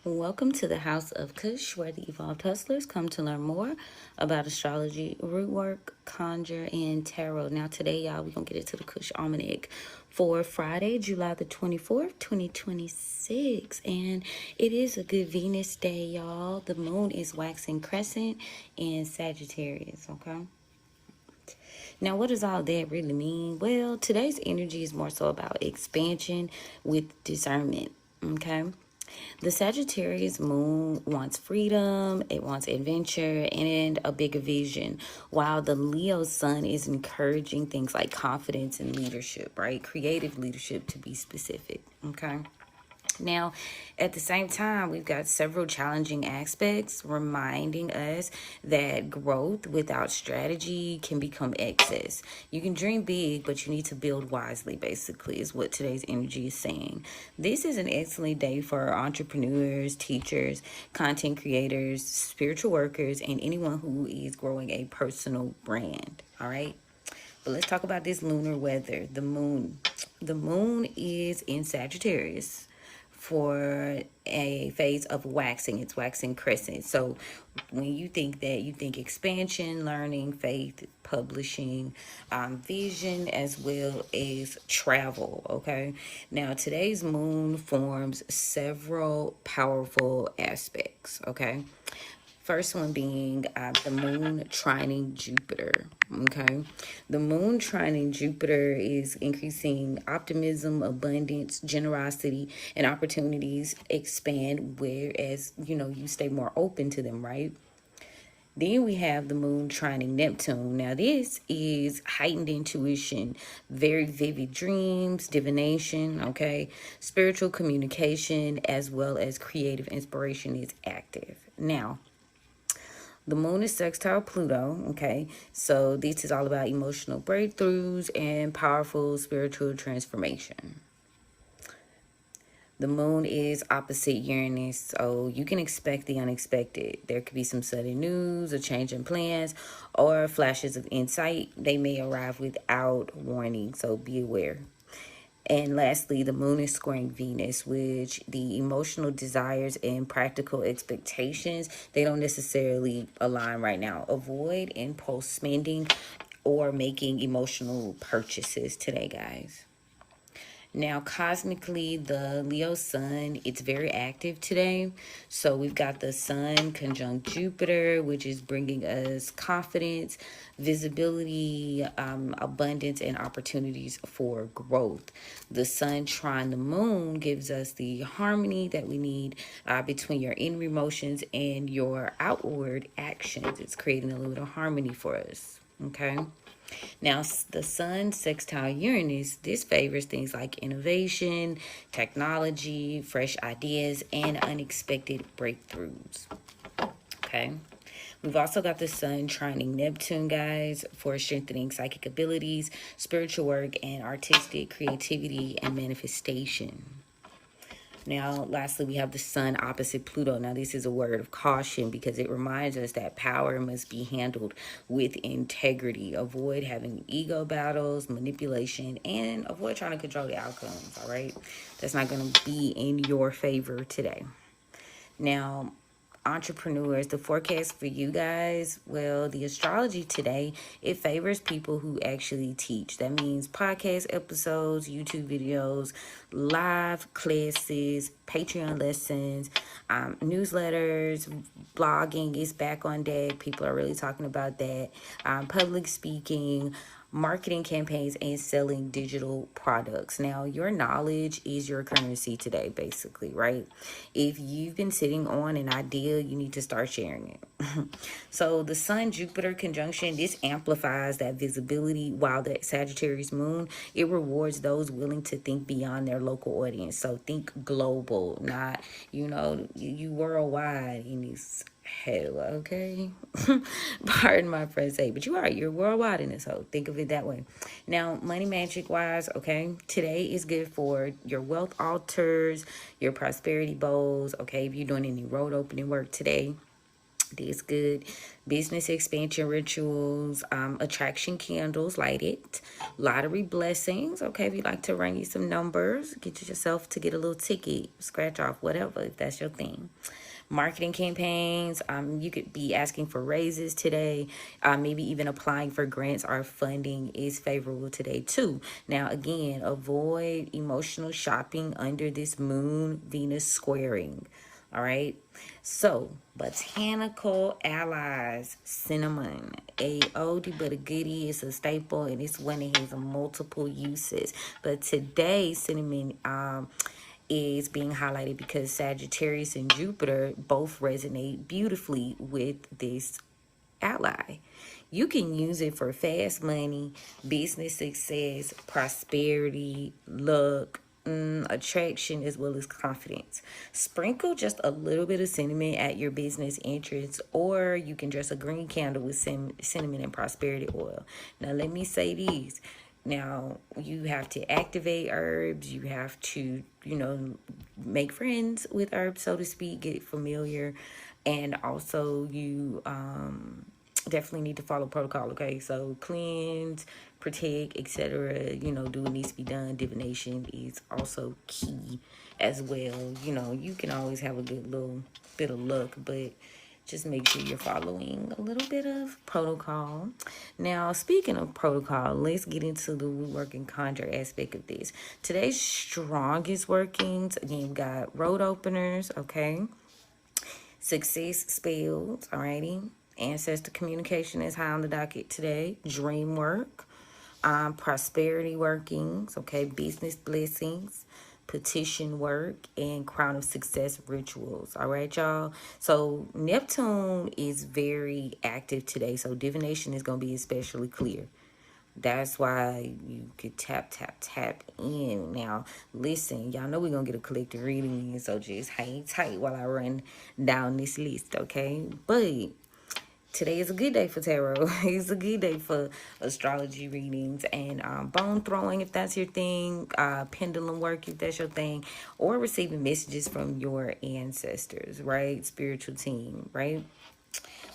Welcome to the House of Cush, where the evolved hustlers come to learn more about astrology, rootwork, conjure, and tarot. Now, today, y'all, we're going to get into the Cush Almanac for Friday, July the 24th, 2026. And it is a good Venus day, y'all. The moon is waxing crescent in Sagittarius, okay? Now, what does all that really mean? Well, today's energy is more so about expansion with discernment, okay? The Sagittarius moon wants freedom, it wants adventure, and a bigger vision, while the Leo sun is encouraging things like confidence and leadership, right? Creative leadership, to be specific, okay? Now, at the same time, we've got several challenging aspects reminding us that growth without strategy can become excess. You can dream big, but you need to build wisely, basically, is what today's energy is saying. This is an excellent day for entrepreneurs, teachers, content creators, spiritual workers, and anyone who is growing a personal brand, all right? But let's talk about this lunar weather. The moon. The moon is in Sagittarius for a phase of waxing. It's waxing crescent. So when you think that, you think expansion, learning, faith, publishing, vision, as well as travel. Okay. Now today's moon forms several powerful aspects. Okay. First one being the moon trining Jupiter. Okay. The moon trining Jupiter is increasing optimism, abundance, generosity, and opportunities expand, whereas, you stay more open to them, right? Then we have the moon trining Neptune. Now, this is heightened intuition, very vivid dreams, divination, okay? Spiritual communication, as well as creative inspiration is active. Now, the moon is sextile Pluto, okay? So this is all about emotional breakthroughs and powerful spiritual transformation. The moon is opposite Uranus, so you can expect the unexpected. There could be some sudden news, a change in plans, or flashes of insight. They may arrive without warning, so be aware. And lastly, the moon is squaring Venus, which the emotional desires and practical expectations, they don't necessarily align right now. Avoid impulse spending or making emotional purchases today, guys. Now, cosmically, the Leo sun, it's very active today. So we've got the sun conjunct Jupiter, which is bringing us confidence, visibility, abundance, and opportunities for growth. The sun trine the moon gives us the harmony that we need between your inner emotions and your outward actions. It's creating a little bit of harmony for us, okay? Now, the sun sextile Uranus, this favors things like innovation, technology, fresh ideas, and unexpected breakthroughs. Okay. We've also got the sun trining Neptune, guys, for strengthening psychic abilities, spiritual work, and artistic creativity and manifestation. Now, lastly, we have the sun opposite Pluto. Now, this is a word of caution because it reminds us that power must be handled with integrity. Avoid having ego battles, manipulation, and avoid trying to control the outcomes, all right? That's not going to be in your favor today. Now, entrepreneurs, the forecast for you guys, well, the astrology today, it favors people who actually teach. That means podcast episodes, YouTube videos, live classes, Patreon lessons, newsletters, blogging is back on deck. People are really talking about that. Public speaking, marketing campaigns, and selling digital products. Now, your knowledge is your currency today, basically, right? If you've been sitting on an idea, you need to start sharing it. So the Sun-Jupiter conjunction, this amplifies that visibility, while the Sagittarius moon, it rewards those willing to think beyond their local audience. So think global, not, you worldwide in this hell, okay? Pardon my French, but you're worldwide in this whole. Think of it that way. Now, money magic wise, okay, today is good for your wealth altars, your prosperity bowls, okay? If you're doing any road opening work today, This good. Business expansion rituals, attraction candles lighted, lottery blessings. Okay, if you like to run you some numbers, get yourself to get a little ticket, scratch off, whatever, if that's your thing. Marketing campaigns. You could be asking for raises today. Maybe even applying for grants or funding is favorable today too. Now, again, avoid emotional shopping under this moon Venus squaring. All right. So, botanical allies, cinnamon, a oldie but a goodie. It's a staple and it's one that has multiple uses. But today, cinnamon is being highlighted because Sagittarius and Jupiter both resonate beautifully with this ally. You can use it for fast money, business success, prosperity, luck, attraction, as well as confidence. Sprinkle just a little bit of cinnamon at your business entrance, or you can dress a green candle with cinnamon and prosperity oil. Now, let me say these. Now, you have to activate herbs. You have to, make friends with herbs, so to speak, get familiar. And also, you definitely need to follow protocol, okay? So cleanse, protect, etc. Do what needs to be done. Divination is also key as well. You can always have a good little bit of luck, but just make sure you're following a little bit of protocol. Now, speaking of protocol, let's get into the rootwork and conjure aspect of this. Today's strongest workings, again, we got road openers, okay? Success spells, alrighty? Ancestor communication is high on the docket today. Dream work, prosperity workings, okay? Business blessings, petition work, and crown of success rituals. All right, y'all. So Neptune is very active today. So divination is going to be especially clear. That's why you could tap in. Now, listen, y'all know we're going to get a collective reading, so just hang tight while I run down this list, okay? But today is a good day for tarot. It's a good day for astrology readings and bone throwing, if that's your thing, pendulum work, if that's your thing, or receiving messages from your ancestors, right? Spiritual team, right?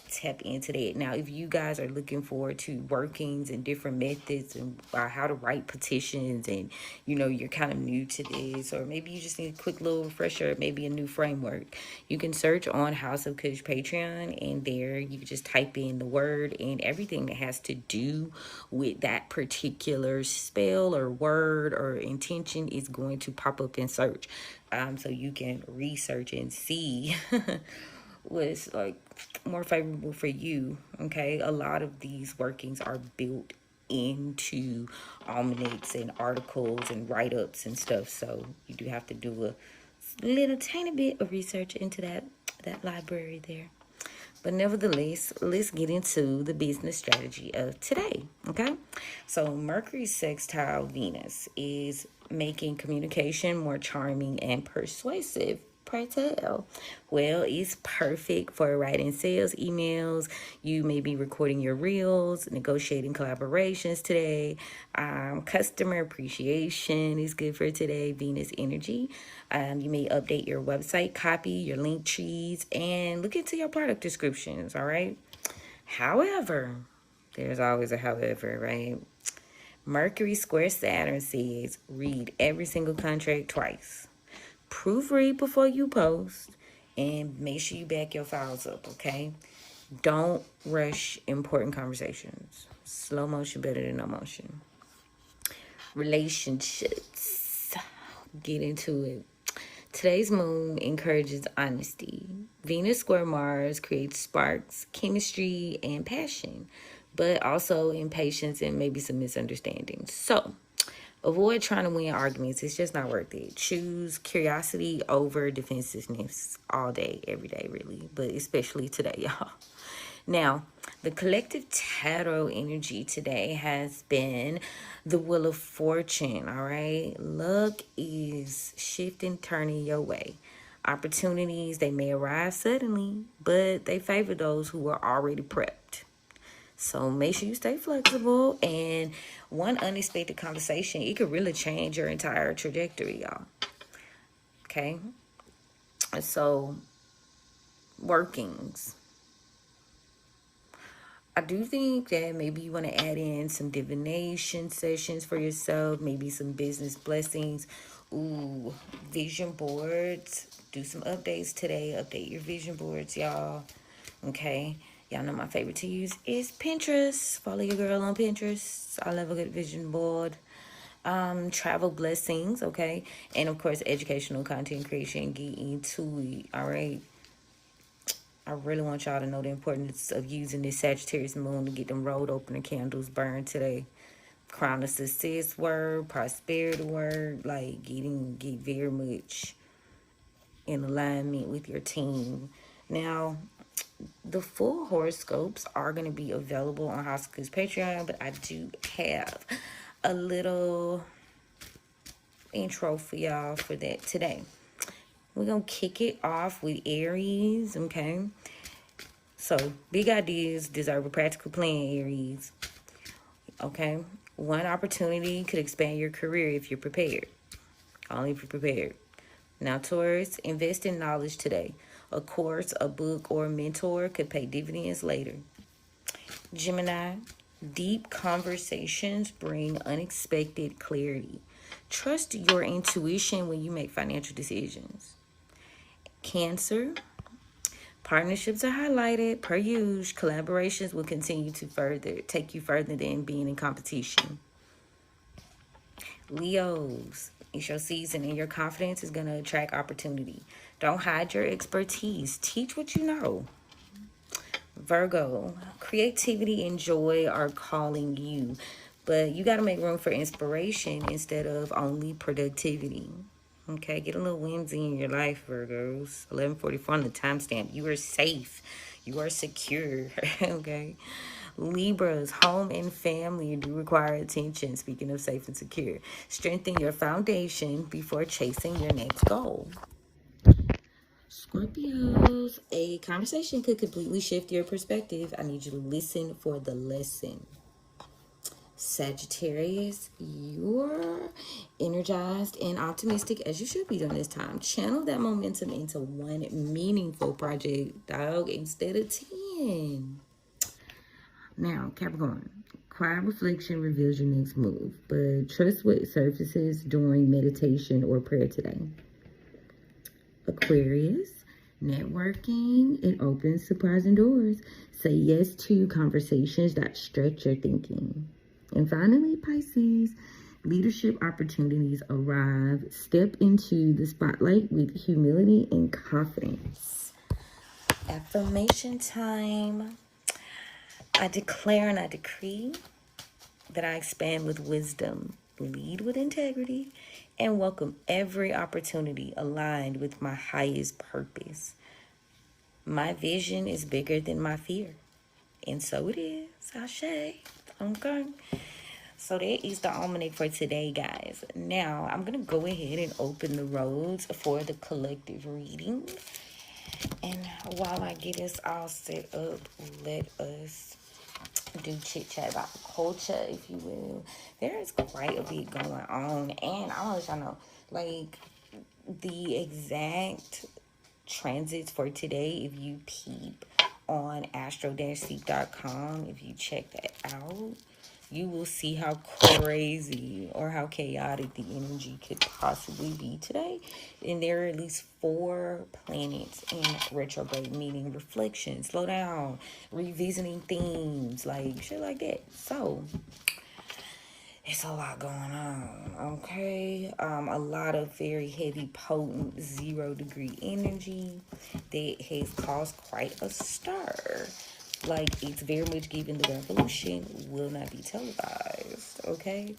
Tap into that. Now, if you guys are looking forward to workings and different methods and how to write petitions, and you're kind of new to this, or maybe you just need a quick little refresher, maybe a new framework, you can search on House of Cush Patreon, and there you can just type in the word, and everything that has to do with that particular spell or word or intention is going to pop up in search, so you can research and see was like more favorable for you. Okay, a lot of these workings are built into almanacs and articles and write-ups and stuff, so you do have to do a little tiny bit of research into that library there. But nevertheless, let's get into the business strategy of today. Okay, so Mercury sextile Venus is making communication more charming and persuasive. Pray tell. Well, it's perfect for writing sales emails. You may be recording your reels, negotiating collaborations today. Customer appreciation is good for today. Venus energy. You may update your website copy, your link trees, and look into your product descriptions. All right. However, there's always a however, right? Mercury square Saturn says read every single contract twice. Proofread before you post, and make sure you back your files up, okay? Don't rush important conversations. Slow motion better than no motion. Relationships. Get into it. Today's moon encourages honesty. Venus square Mars creates sparks, chemistry, and passion, but also impatience and maybe some misunderstandings. So, avoid trying to win arguments. It's just not worth it. Choose curiosity over defensiveness all day, every day, really. But especially today, y'all. Now, the collective tarot energy today has been the Wheel of Fortune, all right? Luck is shifting, turning your way. Opportunities, they may arrive suddenly, but they favor those who are already prepped. So make sure you stay flexible, and one unexpected conversation, it could really change your entire trajectory, y'all. Okay? So, workings. I do think that maybe you want to add in some divination sessions for yourself, maybe some business blessings. Ooh, vision boards. Do some updates today. Update your vision boards, y'all. Okay. Y'all know my favorite to use is Pinterest. Follow your girl on Pinterest. I love a good vision board. Travel blessings, okay? And of course, educational content creation. Get into it, all right? I really want y'all to know the importance of using this Sagittarius moon to get them rolled open and candles burned today. Crown of success word, prosperity word, like get very much in alignment with your team. Now, the full horoscopes are going to be available on House of Cush Patreon, but I do have a little intro for y'all for that today. We're going to kick it off with Aries, okay? So, big ideas deserve a practical plan, Aries. Okay? One opportunity could expand your career if you're prepared. Only if you're prepared. Now, Taurus, invest in knowledge today. A course, a book, or a mentor could pay dividends later. Gemini, deep conversations bring unexpected clarity. Trust your intuition when you make financial decisions. Cancer, partnerships are highlighted. Per usual, collaborations will continue to take you further than being in competition. Leos, it's your season and your confidence is going to attract opportunity. Don't hide your expertise. Teach what you know. Virgo, creativity and joy are calling you, but you got to make room for inspiration instead of only productivity. Okay, get a little whimsy in your life, Virgos. 11:44 on the timestamp. You are safe. You are secure. Okay. Libras, home and family do require attention. Speaking of safe and secure, strengthen your foundation before chasing your next goal. Scorpios, a conversation could completely shift your perspective. I need you to listen for the lesson. Sagittarius, you're energized and optimistic as you should be during this time. Channel that momentum into one meaningful project, dog, instead of 10. Now, Capricorn, quiet reflection reveals your next move, but trust what surfaces during meditation or prayer today. Aquarius, networking, it opens surprising doors. Say yes to conversations that stretch your thinking. And finally, Pisces, leadership opportunities arrive. Step into the spotlight with humility and confidence. Affirmation time. I declare and I decree that I expand with wisdom, lead with integrity, and welcome every opportunity aligned with my highest purpose. My vision is bigger than my fear. And so it is. Ashe. Okay. So that is the almanac for today, guys. Now, I'm going to go ahead and open the roads for the collective reading. And while I get us all set up, let us do chit-chat about the culture, if you will. There is quite a bit going on. And I want to let y'all know, like, the exact transits for today, if you peep on astro-seek.com, if you check that out, you will see how crazy or how chaotic the energy could possibly be today. And there are at least 4 planets in retrograde, meaning reflection, slow down, revisiting themes, like shit like that. So it's a lot going on, okay? A lot of very heavy, potent 0-degree energy that has caused quite a stir. Like, it's very much given the revolution will not be televised, okay?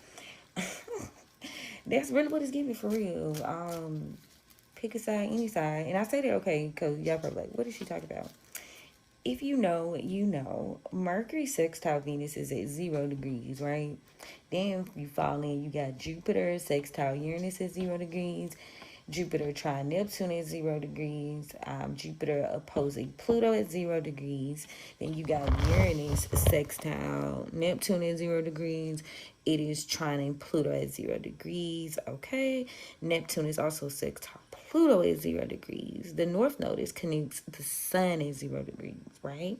That's really what it's giving for real. Pick a side, any side. And I say that, okay, because y'all probably like, what is she talking about? If you know, you know. Mercury sextile Venus is at 0 degrees, right? Then you fall in, you got Jupiter sextile Uranus at 0 degrees. Jupiter trine Neptune at 0 degrees. Jupiter opposing Pluto at 0 degrees. Then you got Uranus sextile Neptune at 0 degrees. It is trining Pluto at 0 degrees. Okay. Neptune is also sextile Pluto at 0 degrees. The North Node is connects the Sun at 0 degrees, right?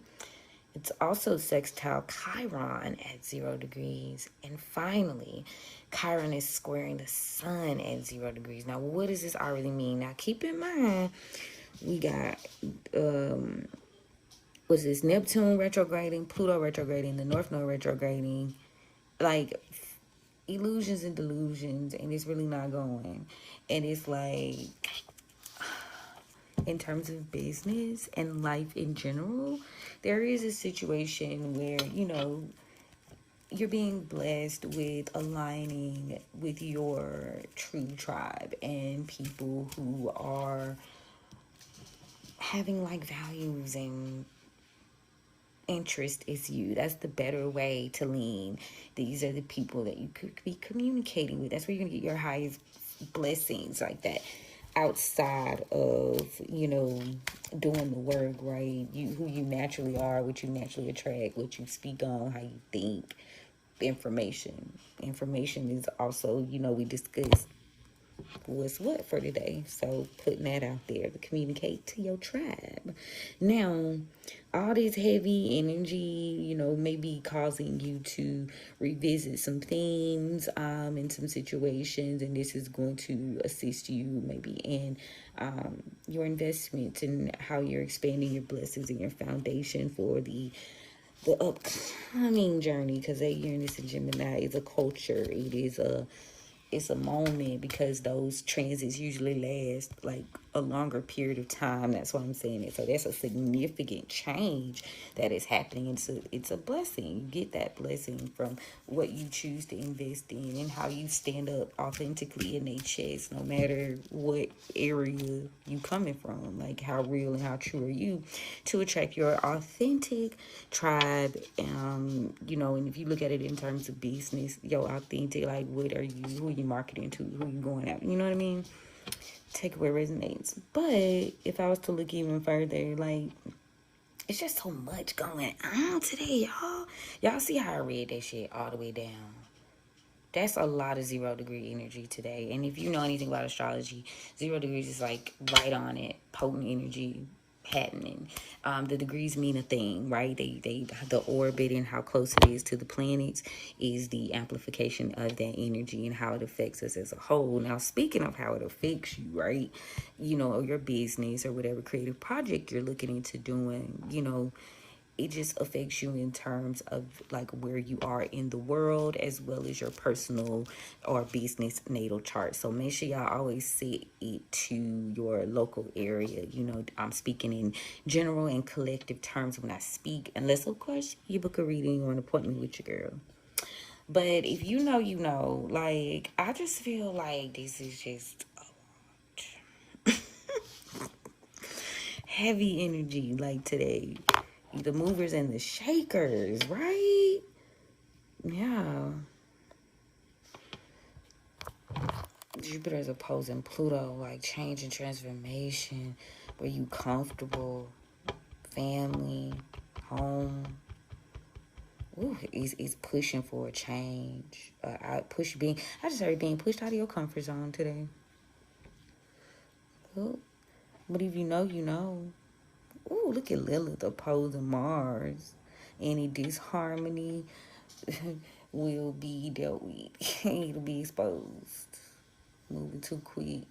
It's also sextile Chiron at 0 degrees. And finally, Chiron is squaring the sun at 0 degrees. Now, what does this already mean? Now, keep in mind, we got, was this Neptune retrograding, Pluto retrograding, the North Node retrograding, like illusions and delusions, and it's really not going. And it's like, in terms of business and life in general, there is a situation where, you're being blessed with aligning with your true tribe and people who are having like values and interest is you. That's the better way to lean. These are the people that you could be communicating with. That's where you're gonna get your highest blessings, like that, outside of doing the work, right? You, who you naturally are, what you naturally attract, what you speak on, how you think. Information is also, we discussed what's what for today. So putting that out there to communicate to your tribe. Now, all this heavy energy, may be causing you to revisit some themes in some situations, and this is going to assist you maybe in your investments and how you're expanding your blessings and your foundation for the upcoming journey, because that Uranus and Gemini is a culture. It's a moment, because those transits usually last like a longer period of time. That's why I'm saying it. So that's a significant change that is happening. It's a blessing. You get that blessing from what you choose to invest in and how you stand up authentically in their chest, no matter what area you coming from. Like, how real and how true are you to attract your authentic tribe. And if you look at it in terms of business, your authentic, like, what are you, who are you marketing to, who are you going out, you know what I mean? Take it where it resonates. But if I was to look even further, like, it's just so much going on today, y'all. Y'all see how I read that shit all the way down? That's a lot of 0 degree energy today. And if you know anything about astrology, 0 degrees is like right on it, potent energy happening. The degrees mean a thing, right? The orbit and how close it is to the planets is the amplification of that energy and how it affects us as a whole. Now, speaking of how it affects you, right? Or your business or whatever creative project you're looking into doing, it just affects you in terms of like where you are in the world, as well as your personal or business natal chart. So make sure y'all always set it to your local area. I'm speaking in general and collective terms when I speak, unless of course you book a reading or an appointment with your girl. But if you know, like, I just feel like this is just heavy energy, like today. The movers and the shakers, right? Yeah. Jupiter is opposing Pluto, like change and transformation. Were you comfortable? Family, home. Ooh, is pushing for a change. I just heard being pushed out of your comfort zone today. Ooh. But if you know, you know. Ooh, look at Lilith opposing Mars. Any disharmony will be dealt with. It'll be exposed. Moving too quick.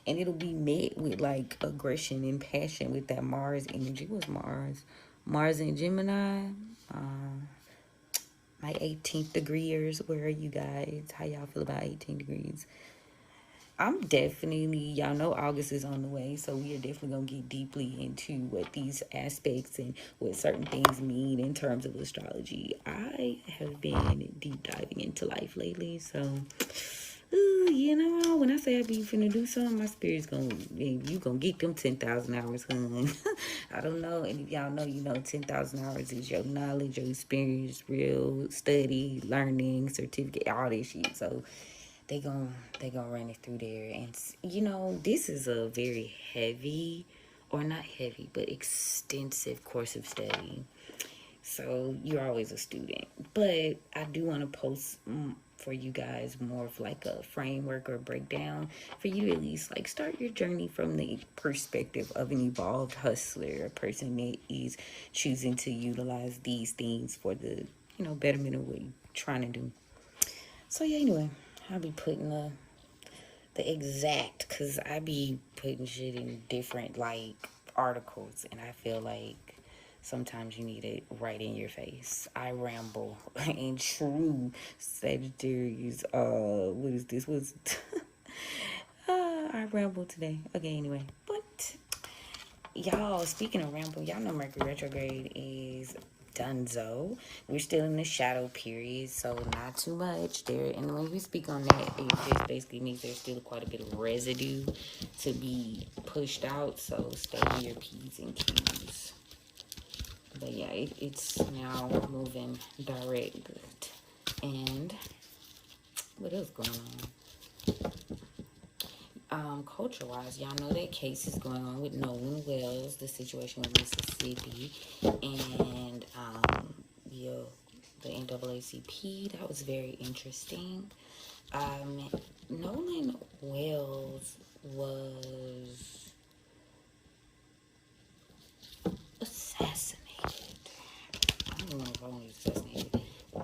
And it'll be met with like aggression and passion with that Mars energy. What's Mars? Mars in Gemini. My 18th degreeers. Where are you guys? How y'all feel about 18 degrees? I'm definitely, y'all know August is on the way, so we are definitely going to get deeply into what these aspects and what certain things mean in terms of astrology. I have been deep diving into life lately, so, when I say I be finna do something, my spirit's you gonna get them 10,000 hours, hun. I don't know, and if y'all know, 10,000 hours is your knowledge, your experience, real study, learning, certificate, all this shit, so they gonna run it through there. And this is a very heavy, or not heavy, but extensive course of study, so you're always a student. But I do want to post for you guys, more of like a framework or breakdown for you to at least like start your journey from the perspective of an evolved hustler, a person that is choosing to utilize these things for the, betterment of what you're trying to do. So yeah, anyway, I'll be putting the exact, because I be putting shit in different like articles, and I feel like sometimes you need it right in your face. I ramble in true Sagittarius. What is this? What's I ramble today. Okay, anyway, but y'all, speaking of ramble, y'all know Mercury retrograde is donezo. We're still in the shadow period, so not too much there. And when we speak on that, it just basically means there's still quite a bit of residue to be pushed out. So stay on your P's and Q's. But yeah, it's now moving direct. And what else going on? Culture-wise, y'all know that case is going on with Nolan Wells, the situation with Mississippi, and the NAACP. That was very interesting. Nolan Wells was assassinated. I don't know if I want to use assassinated.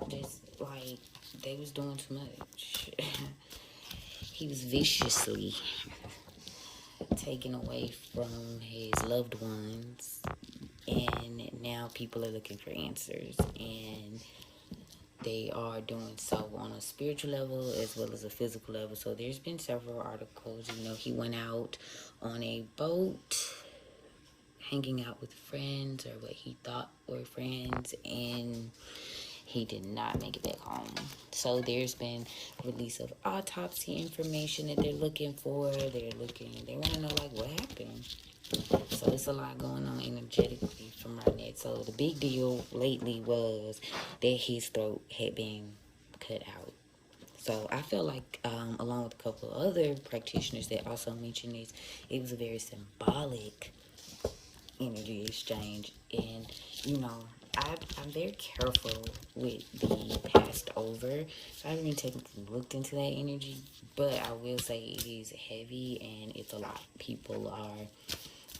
Just like they was doing too much. He was viciously taken away from his loved ones, and now people are looking for answers, and they are doing so on a spiritual level as well as a physical level. So there's been several articles. He went out on a boat hanging out with friends, or what he thought were friends, and he did not make it back home. So there's been release of autopsy information that they're looking for. They want to know like what happened. So it's a lot going on energetically from right now. So the big deal lately was that his throat had been cut out. So I feel like, along with a couple of other practitioners that also mentioned this, it was a very symbolic energy exchange. And I'm very careful with the passed over. So I haven't even technically looked into that energy, but I will say it is heavy and it's a lot. People are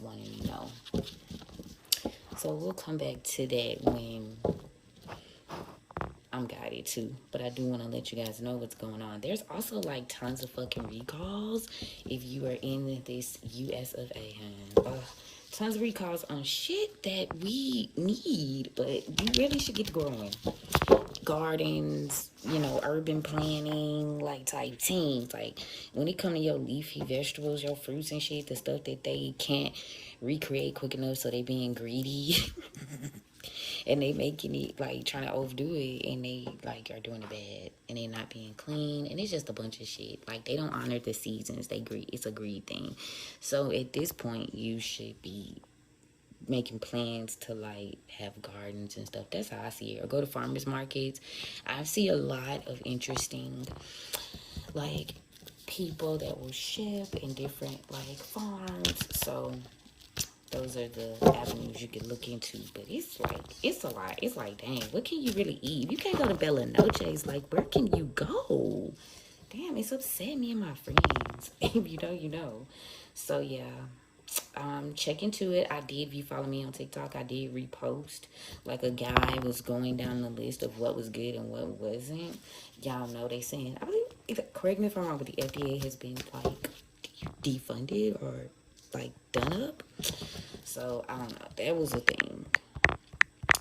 wanting to know. So we'll come back to that when I'm guided too. But I do want to let you guys know what's going on. There's also like tons of fucking recalls if you are in this US of A. Tons of recalls on shit that we need, but you really should get growing. Gardens, urban planning, like type teams. Like when it comes to your leafy vegetables, your fruits and shit, the stuff that they can't recreate quick enough, so they being greedy. And they making it like trying to overdo it, and they like are doing it bad, and they not being clean, and it's just a bunch of shit. Like they don't honor the seasons. It's a greed thing. So at this point, you should be making plans to like have gardens and stuff. That's how I see it. Or go to farmers markets. I see a lot of interesting like people that will ship in different like farms. So those are the avenues you can look into. But it's a lot. It's like, dang, what can you really eat? If you can't go to Bella Noche's, like, where can you go? Damn, it's upset me and my friends. If you know, you know. So, yeah. Check into it. If you follow me on TikTok, I did repost. Like, a guy was going down the list of what was good and what wasn't. Y'all know they saying, I believe, correct me if I'm wrong, but the FDA has been, like, defunded or like done up. So I don't know, that was a thing.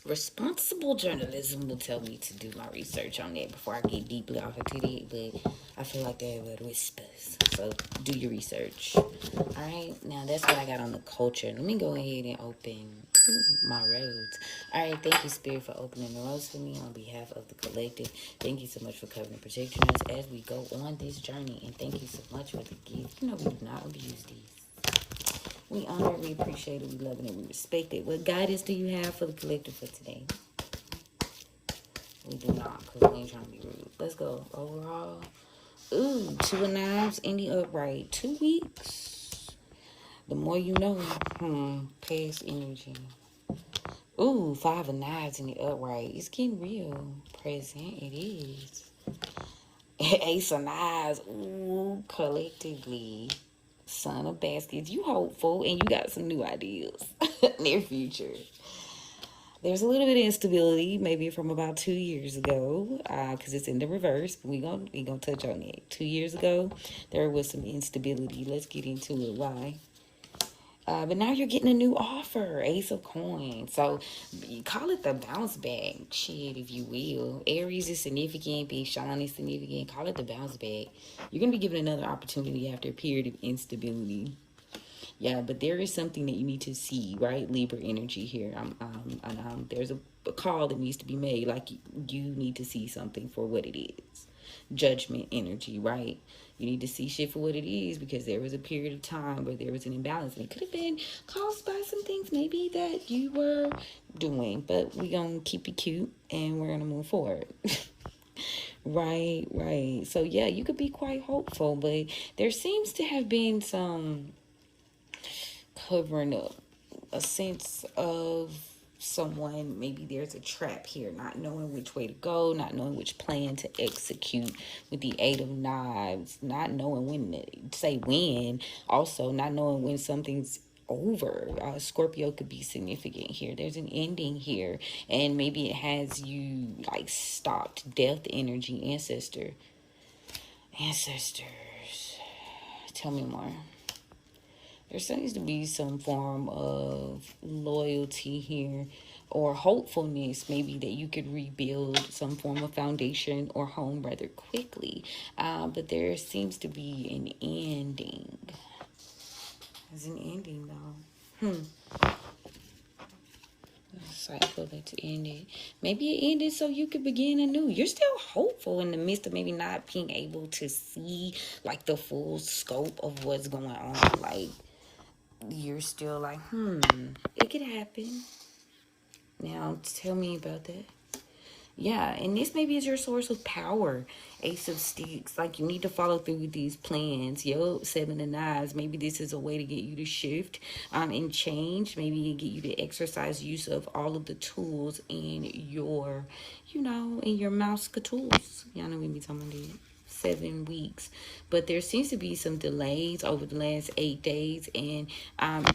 Responsible journalism will tell me to do my research on that before I get deeply off into it, but I feel like they were whispers, so do your research. Alright, now that's what I got on the culture. Let me go ahead and open my roads. Alright, thank you, Spirit, for opening the roads for me on behalf of the collective. Thank you so much for covering and protecting us as we go on this journey, and thank you so much for the gift. We do not abuse these. We honor it, we appreciate it, we love it, and we respect it. What guidance do you have for the collective for today? We do not, because we ain't trying to be rude. Let's go. Overall. Ooh, 2 of Knives in the upright. 2 weeks. The more you know. Past energy. Ooh, 5 of Knives in the upright. It's getting real. Present. It is. Ace of Knives. Ooh, collectively. Son of Baskets. You hopeful and you got some new ideas. Near future. There's a little bit of instability, maybe from about 2 years ago, because it's in the reverse. But we gonna touch on it. 2 years ago, there was some instability. Let's get into it. Why? But now you're getting a new offer, Ace of Coins. So you call it the bounce back shit, if you will. Aries is significant, being Sean is significant. Call it the bounce back. You're going to be given another opportunity after a period of instability. Yeah, but there is something that you need to see, right? Libra energy here. There's a call that needs to be made. Like you need to see something for what it is. Judgment energy, right? You need to see shit for what it is because there was a period of time where there was an imbalance and it could have been caused by some things maybe that you were doing. But we're going to keep it cute and we're going to move forward. Right. So yeah, you could be quite hopeful, but there seems to have been some covering up, a sense of someone, maybe there's a trap here, not knowing which way to go, not knowing which plan to execute with the Eight of Knives, not knowing when to say when, also not knowing when something's over. Scorpio could be significant here. There's an ending here, and maybe it has you like stopped. Death energy. Ancestors, tell me more. There seems to be some form of loyalty here or hopefulness, maybe that you could rebuild some form of foundation or home rather quickly. But there seems to be an ending. There's an ending though. Cycle that's ended. Maybe it ended so you could begin anew. You're still hopeful in the midst of maybe not being able to see like the full scope of what's going on. Like, you're still like, it could happen. Now, tell me about that. Yeah, and this maybe is your source of power. Ace of Sticks. Like, you need to follow through with these plans. Yo, Seven of Knives. Maybe this is a way to get you to shift and change. Maybe get you to exercise use of all of the tools in your, in your mouse tools. Y'all know we be talking about that. 7 weeks, but there seems to be some delays over the last 8 days, and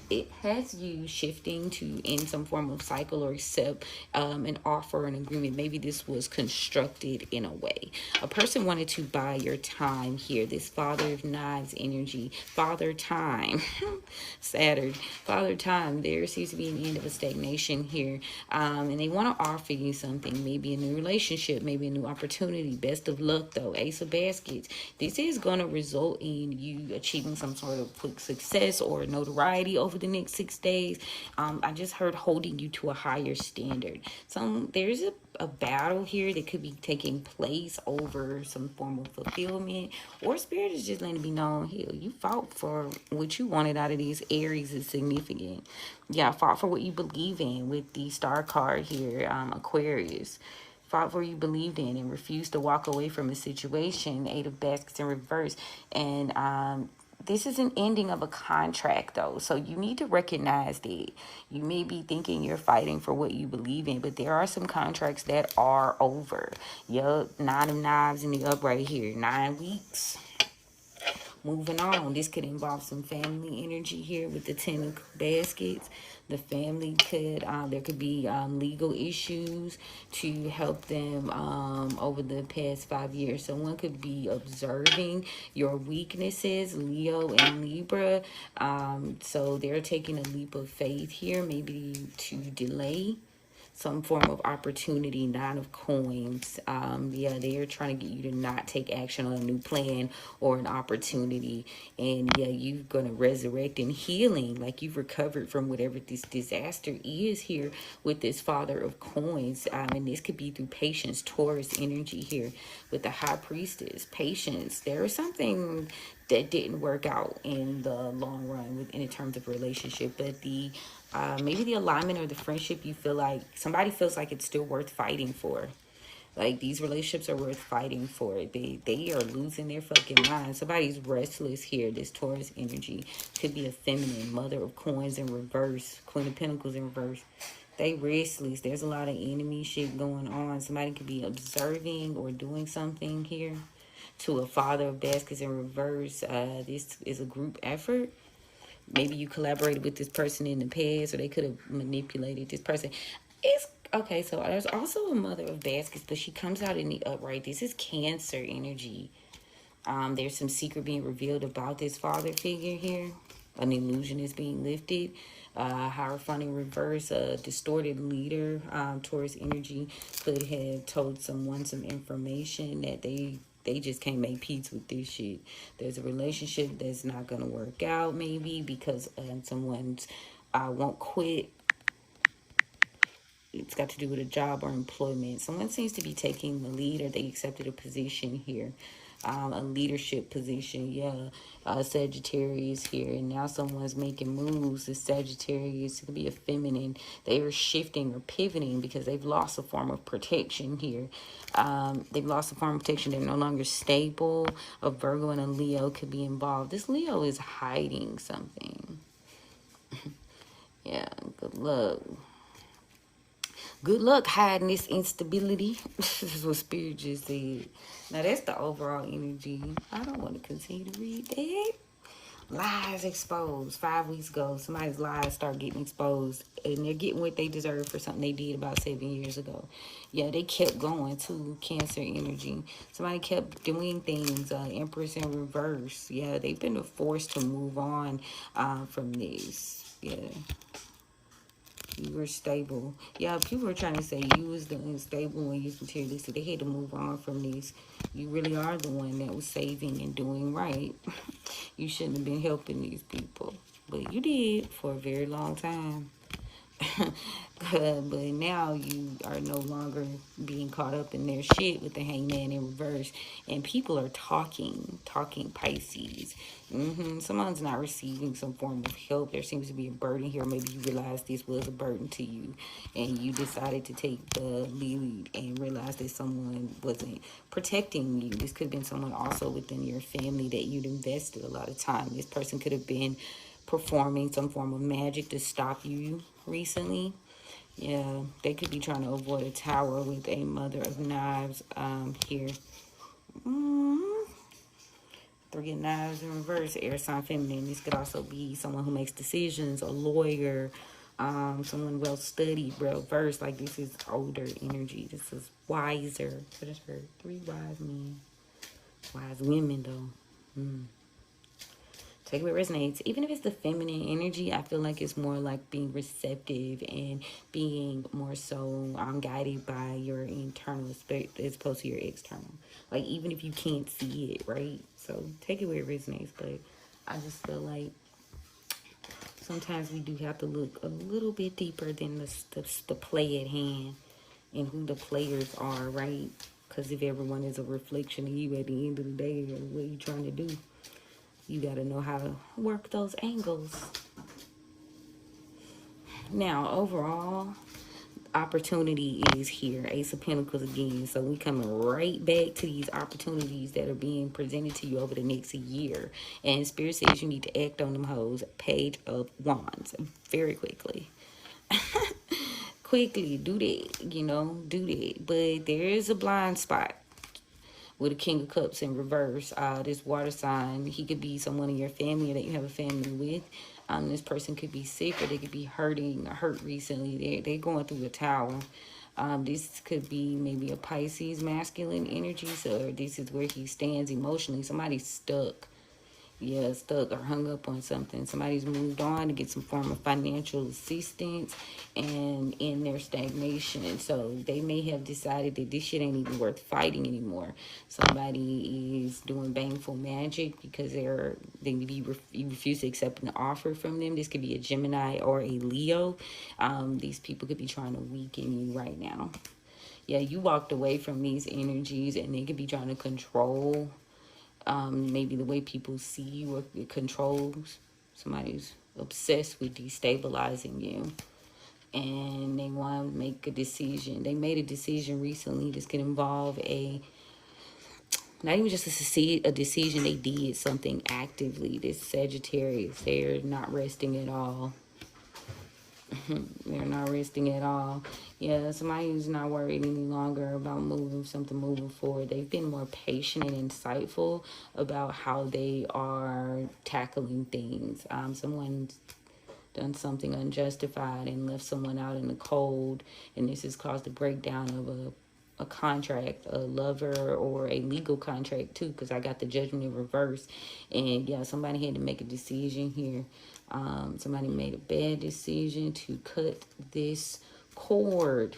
it has you shifting to end some form of cycle or accept an offer, an agreement. Maybe this was constructed in a way. A person wanted to buy your time here. This Father of Knives energy, Father Time, Saturn, Father Time. There seems to be an end of a stagnation here, and they want to offer you something, maybe a new relationship, maybe a new opportunity. Best of luck though. Ace of Baskets. This is going to result in you achieving some sort of quick success or notoriety over the next 6 days. I just heard holding you to a higher standard. So there's a battle here that could be taking place over some form of fulfillment, or Spirit is just letting me know, hell, you fought for what you wanted out of these. Aries is significant. Yeah, fought for what you believe in with the star card here, Aquarius. Fought for you believed in and refused to walk away from a situation. Eight of Baskets in reverse. And this is an ending of a contract, though. So you need to recognize that you may be thinking you're fighting for what you believe in, but there are some contracts that are over. Yup, 9 of Knives in the upright here. 9 weeks. Moving on, this could involve some family energy here with the 10 of Baskets. The family could, there could be legal issues to help them over the past 5 years. Someone could be observing your weaknesses, Leo and Libra. So they're taking a leap of faith here, maybe to delay some form of opportunity. 9 of Coins. Yeah, they're trying to get you to not take action on a new plan or an opportunity. And yeah, you're going to resurrect and healing, like you've recovered from whatever this disaster is here with this Father of Coins. And this could be through patience. Taurus energy here with the High Priestess. Patience. There is something that didn't work out in the long run in terms of relationship, but the maybe the alignment or the friendship, you feel like somebody feels like it's still worth fighting for. Like, these relationships are worth fighting for. They are losing their fucking mind. Somebody's restless here. This Taurus energy could be a feminine. Mother of Coins in reverse. Queen of Pentacles in reverse. They restless. There's a lot of enemy shit going on. Somebody could be observing or doing something here to a father of baskets in reverse. This is a group effort. Maybe you collaborated with this person in the past, or they could have manipulated this person. It's okay. So there's also a mother of baskets, but she comes out in the upright. This is Cancer energy. There's some secret being revealed about this father figure here. An illusion is being lifted. Hierophant in reverse, a distorted leader, Taurus energy, could have told someone some information that they just can't make peace with this shit. There's a relationship that's not going to work out, maybe because someone's won't quit. It's got to do with a job or employment. Someone seems to be taking the lead, or they accepted a position here. A leadership position, Sagittarius here, and now someone's making moves. The Sagittarius could be a feminine. They are shifting or pivoting because they've lost a form of protection here. They've lost a form of protection. They're no longer stable. A Virgo and a Leo could be involved. This Leo is hiding something. Yeah, good luck. Good luck hiding this instability. This is what Spirit just said. Now, that's the overall energy. I don't want to continue to read that. Lies exposed. 5 weeks ago, somebody's lies start getting exposed. And they're getting what they deserve for something they did about 7 years ago. Yeah, they kept going too. Cancer energy. Somebody kept doing things. Empress in reverse. Yeah, they've been forced to move on from this. Yeah. You were stable. Yeah, people were trying to say you was the unstable when you was materialistic. They had to move on from this. You really are the one that was saving and doing right. You shouldn't have been helping these people. But you did for a very long time. But now you are no longer being caught up in their shit with the hangman in reverse. And people are talking Pisces. Someone's not receiving some form of help. There seems to be a burden here. Maybe you realized this was a burden to you, and you decided to take the lead and realize that someone wasn't protecting you. This could have been someone also within your family that you'd invested a lot of time. This person could have been performing some form of magic to stop you recently. Yeah, they could be trying to avoid a tower with a mother of knives here. 3 of knives in reverse, air sign feminine. This could also be someone who makes decisions, a lawyer, someone well studied, well versed. Like, this is older energy. This is wiser. What is her? 3 wise men. Wise women, though. Take what resonates. Even if it's the feminine energy, I feel like it's more like being receptive and being more so guided by your internal spirit as opposed to your external. Like, even if you can't see it, right? So take it where it resonates. But I just feel like sometimes we do have to look a little bit deeper than the play at hand and who the players are, right? Because if everyone is a reflection of you at the end of the day, what are you trying to do? You got to know how to work those angles. Now, overall, opportunity is here. Ace of Pentacles again. So we coming right back to these opportunities that are being presented to you over the next year. And Spirit says you need to act on them hoes. Page of Wands. Very quickly. Quickly. Do that. Do that. But there is a blind spot. With a King of Cups in reverse, this water sign, he could be someone in your family that you have a family with. This person could be sick, or they could be hurt recently. They're going through a tower. This could be maybe a Pisces masculine energy. So this is where he stands emotionally. Somebody's stuck. Yeah, stuck or hung up on something. Somebody's moved on to get some form of financial assistance and in their stagnation. So they may have decided that this shit ain't even worth fighting anymore. Somebody is doing baneful magic because you refuse to accept an offer from them. This could be a Gemini or a Leo. These people could be trying to weaken you right now. Yeah, you walked away from these energies, and they could be trying to control maybe the way people see you, or it controls. Somebody's obsessed with destabilizing you, and they want to make a decision. They made a decision recently. This could involve not even just a decision. They did something actively. This Sagittarius, they're not resting at all. They're not resting at all. Yeah, somebody who's not worried any longer about moving forward. They've been more patient and insightful about how they are tackling things. Someone's done something unjustified and left someone out in the cold, and this has caused the breakdown of a contract, a lover, or a legal contract too, because I got the Judgment in reverse. And yeah, somebody had to make a decision here. Somebody made a bad decision to cut this cord.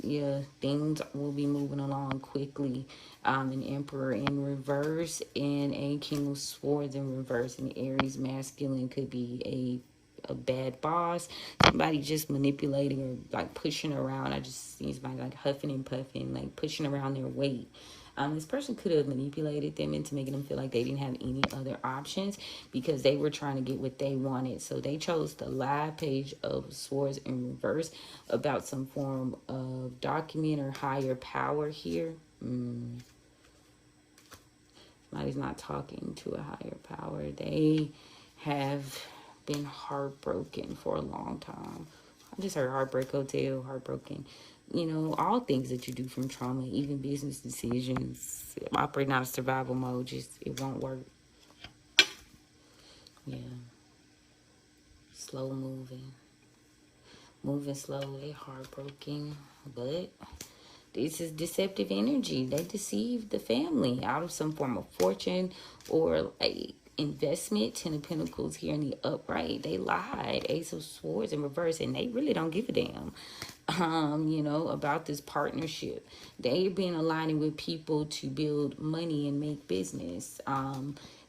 Yeah, things will be moving along quickly. An Emperor in reverse and a King of Swords in reverse. An Aries masculine could be a bad boss. Somebody just manipulating or like pushing around. I just see somebody like huffing and puffing, like pushing around their weight. This person could have manipulated them into making them feel like they didn't have any other options because they were trying to get what they wanted. So they chose the lie, Page of Swords in reverse, about some form of document or higher power here. Somebody's not talking to a higher power. They have been heartbroken for a long time. I just heard Heartbreak Hotel, heartbroken. You know, all things that you do from trauma, even business decisions, operating out of survival mode, just, it won't work. Yeah. Slow moving. Moving slowly, heartbroken. But this is deceptive energy. They deceived the family out of some form of fortune or like investment. Ten of Pentacles here in the upright. They lied. Ace of Swords in reverse, and they really don't give a damn. You know, about this partnership. They've been aligning with people to build money and make business.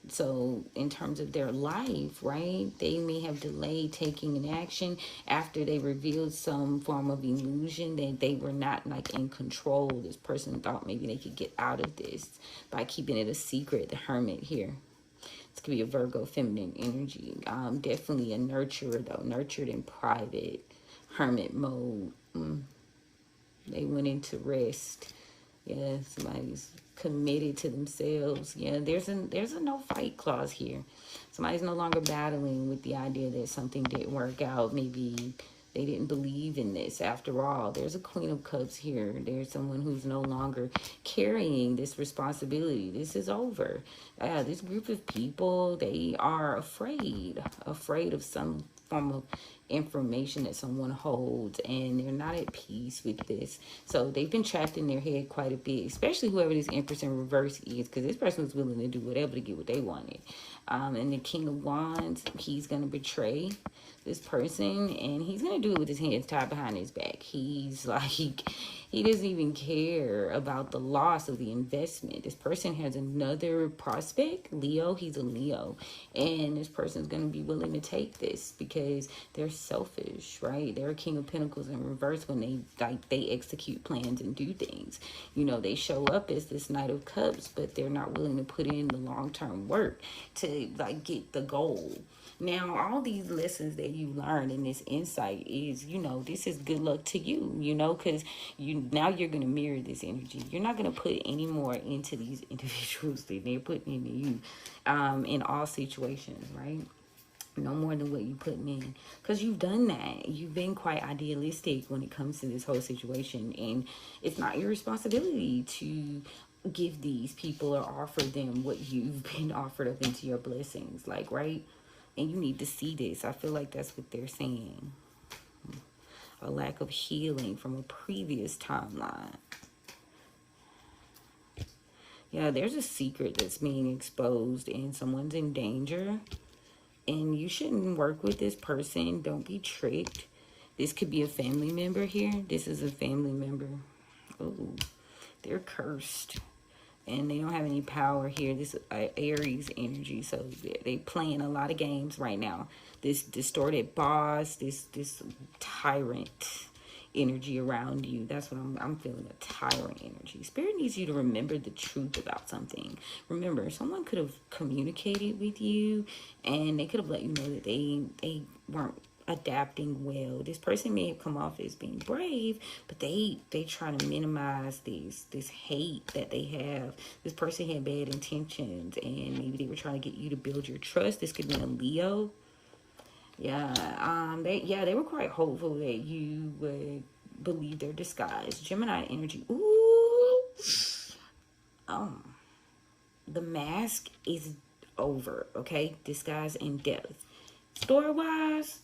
So in terms of their life, right, they may have delayed taking an action after they revealed some form of illusion that they were not like in control. This person thought maybe they could get out of this by keeping it a secret. The Hermit here. This could be a Virgo feminine energy. Definitely a nurturer though, nurtured in private. Hermit mode. They went into rest. Yeah, somebody's committed to themselves. Yeah, there's a no fight clause here. Somebody's no longer battling with the idea that something didn't work out. Maybe they didn't believe in this after all. There's a Queen of Cups here. There's someone who's no longer carrying this responsibility. This is over. This group of people, they are afraid of some form of information that someone holds, and they're not at peace with this. So they've been trapped in their head quite a bit, especially whoever this Empress in reverse is, because this person was willing to do whatever to get what they wanted. And the King of Wands, he's going to betray this person, and he's going to do it with his hands tied behind his back. He's like, he doesn't even care about the loss of the investment. This person has another prospect, Leo. He's a Leo, and this person's going to be willing to take this because they're selfish, right? They're a King of Pentacles in reverse when they execute plans and do things. You know, they show up as this Knight of Cups, but they're not willing to put in the long-term work to like get the goal. Now, all these lessons that you learn in this insight is, you know, this is good luck to you, you know, because now you're going to mirror this energy. You're not going to put any more into these individuals than they're putting into you in all situations, right? No more than what you're putting in, because you've done that. You've been quite idealistic when it comes to this whole situation, and it's not your responsibility to give these people or offer them what you've been offered up into your blessings, like, right? And you need to see this. I feel like that's what they're saying. A lack of healing from a previous timeline. Yeah, there's a secret that's being exposed and someone's in danger. And you shouldn't work with this person. Don't be tricked. This could be a family member here. This is a family member. Oh, they're cursed. And they don't have any power here. This Aries energy. So they playing a lot of games right now. This distorted boss, this tyrant energy around you. That's what I'm feeling, a tyrant energy. Spirit needs you to remember the truth about something. Remember, someone could have communicated with you and they could have let you know that they weren't adapting well. This person may have come off as being brave, but they try to minimize this hate that they have. This person had bad intentions, and maybe they were trying to get you to build your trust. This could be a Leo. They were quite hopeful that you would believe their disguise. Gemini energy. Ooh. The mask is over, okay? Disguise and death. Story-wise,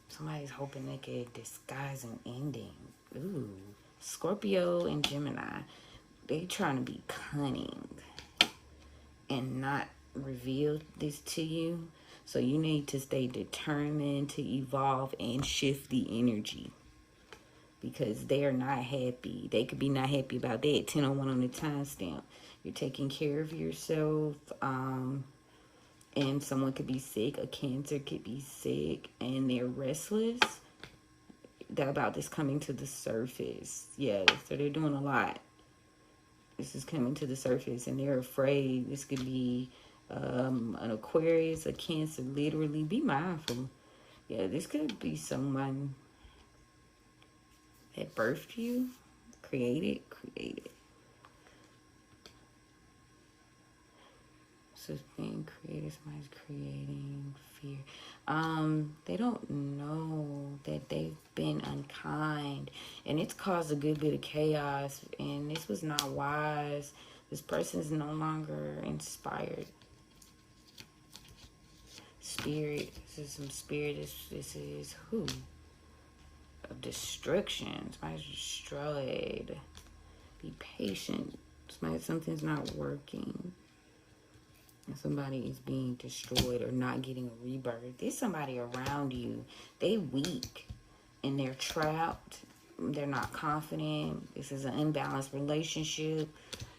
somebody's hoping they could disguise an ending. Ooh. Scorpio and Gemini. They trying to be cunning and not reveal this to you. So you need to stay determined to evolve and shift the energy. Because they are not happy. They could be not happy about that. 10:01 on the timestamp. You're taking care of yourself. And someone could be sick. A Cancer could be sick. And they're restless. About this coming to the surface. Yeah, so they're doing a lot. This is coming to the surface. And they're afraid. This could be an Aquarius, a Cancer. Literally, be mindful. Yeah, this could be someone that birthed you, created. So it's being created, somebody's creating fear. They don't know that they've been unkind, and it's caused a good bit of chaos, and this was not wise. This person is no longer inspired. Spirit, this is some spirit, this is who? Of destruction. Somebody's destroyed. Be patient. Something's not working. And somebody is being destroyed or not getting a rebirth. There's somebody around you. They weak and they're trapped. They're not confident. This is an imbalanced relationship.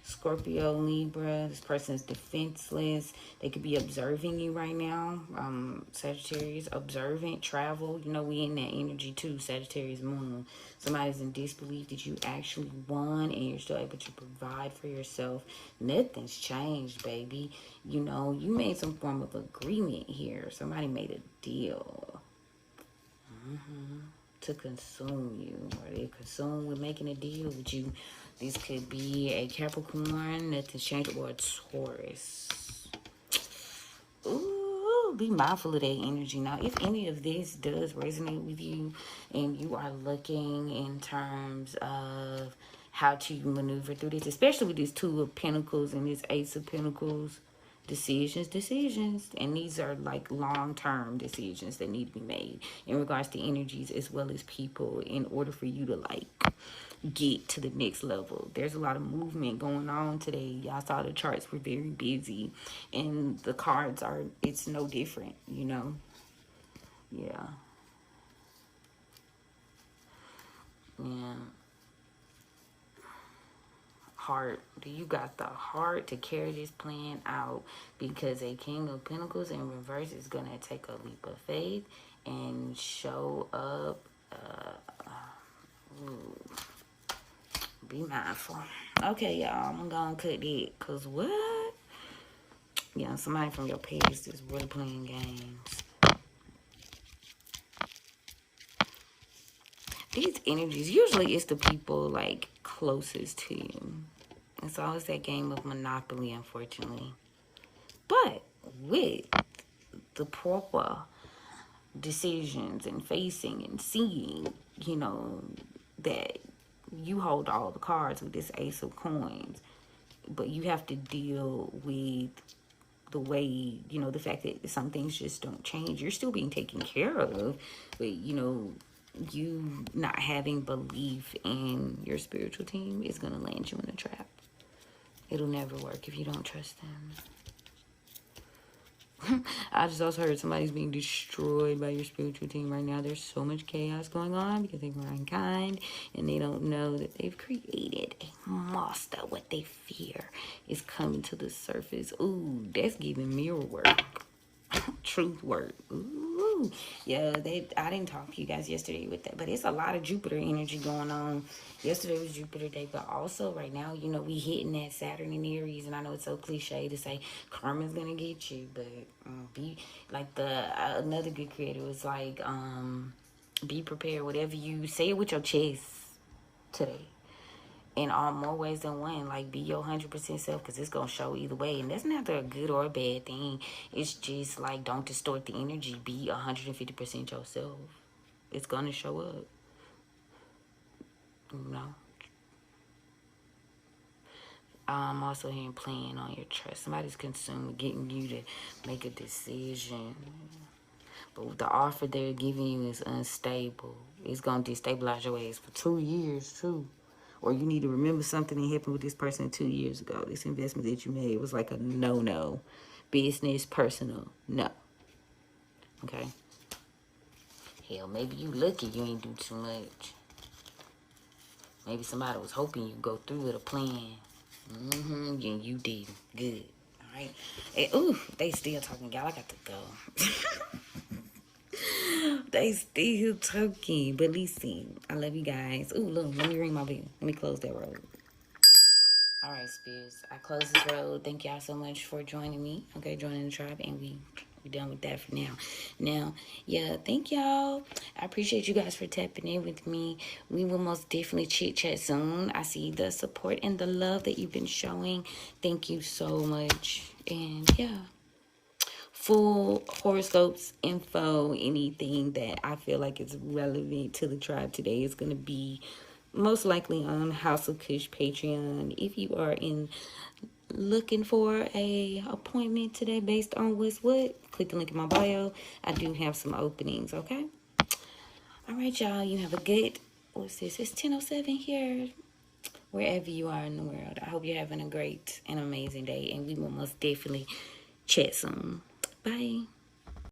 Scorpio, Libra, this person is defenseless. They could be observing you right now. Sagittarius, observant, travel. You know, we in that energy too, Sagittarius moon. Somebody's in disbelief that you actually won and you're still able to provide for yourself. Nothing's changed, baby. You know, you made some form of agreement here. Somebody made a deal. To consume you, or they consume with making a deal with you. This could be a Capricorn, nothing's changed, or a Taurus. Ooh, be mindful of that energy. Now, if any of this does resonate with you and you are looking in terms of how to maneuver through this, especially with this Two of Pentacles and this Ace of Pentacles, decisions, and these are like long-term decisions that need to be made in regards to energies as well as people in order for you to like get to the next level. There's a lot of movement going on today. Y'all saw the charts were very busy, and the cards are, it's no different, you know. Yeah. Heart. Do you got the heart to carry this plan out? Because a King of Pentacles in reverse is going to take a leap of faith and show up. Be mindful. Okay, y'all, I'm gonna cut it. Cause what? Yeah, somebody from your past is really playing games. These energies, usually it's the people like closest to you. It's always that game of Monopoly, unfortunately. But with the proper decisions and facing and seeing, you know, that you hold all the cards with this Ace of Coins, but you have to deal with the way, you know, the fact that some things just don't change. You're still being taken care of, but, you know, you not having belief in your spiritual team is going to land you in a trap. It'll never work if you don't trust them. I just also heard somebody's being destroyed by your spiritual team right now. There's so much chaos going on because they were unkind and they don't know that they've created a monster. What they fear is coming to the surface. Ooh, that's giving mirror work. Truth work. Ooh. Yeah, I didn't talk to you guys yesterday with that, but it's a lot of Jupiter energy going on. Yesterday was Jupiter day, but also right now, you know, we hitting that Saturn in Aries, and I know it's so cliche to say karma's gonna get you, but be like another good creator was like, be prepared. Whatever you say it with your chest today. in all more ways than one. Like, be your 100% self, because it's gonna show either way, and that's not a good or a bad thing. It's just like, don't distort the energy. Be 150% yourself. It's gonna show up, you know. I'm also hearing playing on your trust. Somebody's consumed getting you to make a decision, but the offer they're giving you is unstable. It's gonna destabilize your ass for 2 years too. Or you need to remember something that happened with this person 2 years ago. This investment that you made was like a no-no. Business, personal, no. Okay? Hell, maybe you lucky you ain't do too much. Maybe somebody was hoping you go through with a plan. And you didn't. Good. Alright? Ooh, they still talking. Y'all, I got to go. They still talking. But listen, I love you guys. Ooh, look, let me ring my bell. Let me close that road. All right, Spirits. I close this road. Thank y'all so much for joining me. Okay, joining the tribe, and we done with that for now. Now, yeah, thank y'all. I appreciate you guys for tapping in with me. We will most definitely chit chat soon. I see the support and the love that you've been showing. Thank you so much. And yeah, full horoscopes info, anything that I feel like is relevant to the tribe today is going to be most likely on House of Cush Patreon. If you are looking for a appointment today based on what's what, click the link in my bio. I do have some openings, okay? All right, y'all. You have a good, what's this? It's 10:07 here. Wherever you are in the world, I hope you're having a great and amazing day, and we will most definitely chat soon. Bye.